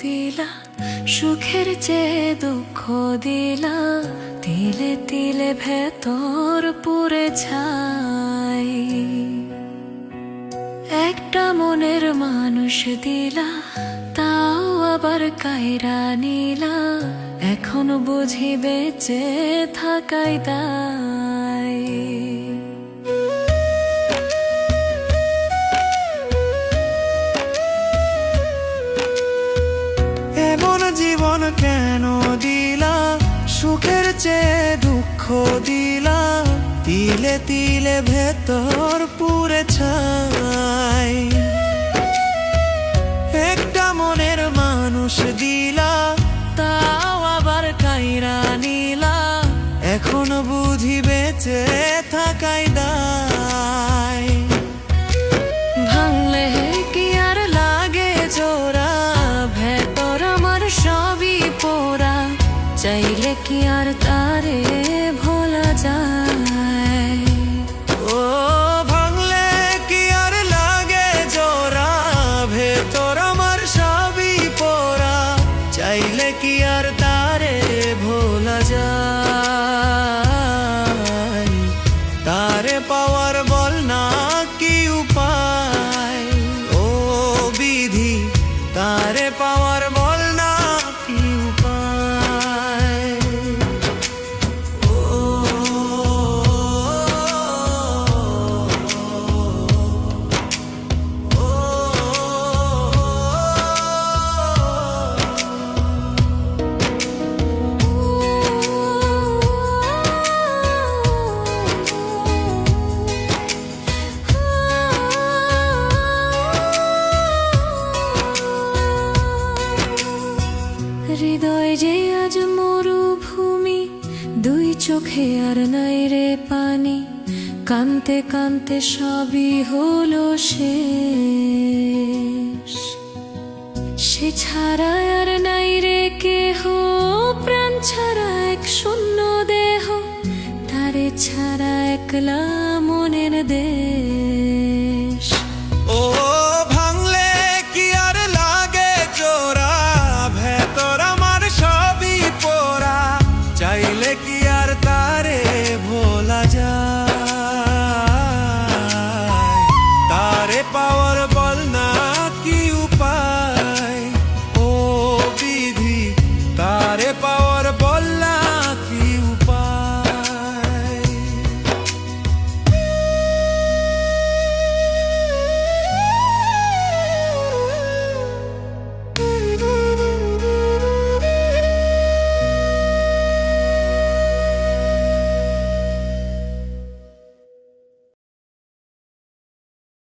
দিলা, সুখের চেয়ে দুঃখ দিলা, তিলে তিলে ভেতর পুরে ছাই। একটা মনের মানুষ দিলা, তাও আবার কায়রা নিলা, এখন বুঝি বেঁচে থাকাই দায়। এমন জীবন কেন দিলা, সুখের চেয়ে দুঃখ দিলা, তিলে তিলে ভেতর পুরে ছাই। একটা মনের মানুষ দিলা, তাও আবার কায়রা নিলা, এখন বুঝি বেঁচে থাকাই দায়। ভাঙলে কি আর লাগে জোড়া, ভেতর আমার সবই পোড়া, চাইলে কি আর তারে ভোলা যায়। ও ভাঙলে কি আর লাগে জোড়া, ভেতর আমার সবই পোড়া, চাইলে কি আর তারে ভোলা যায়। তারে পাওয়ার বল না কি উপায়, ও বিধি তারে পাওয়ার বল না কি উপায়। হৃদয় যে আজ মরুভূমি, দুই চোখে আর নাই রে পানি, কানতে কানতে সবই হলো শেষ। সে ছাড়া আর নাই রে কেহ, প্রাণ ছাড়া এক শূন্য দেহ, তারে ছাড়া একলা মনের দেশ।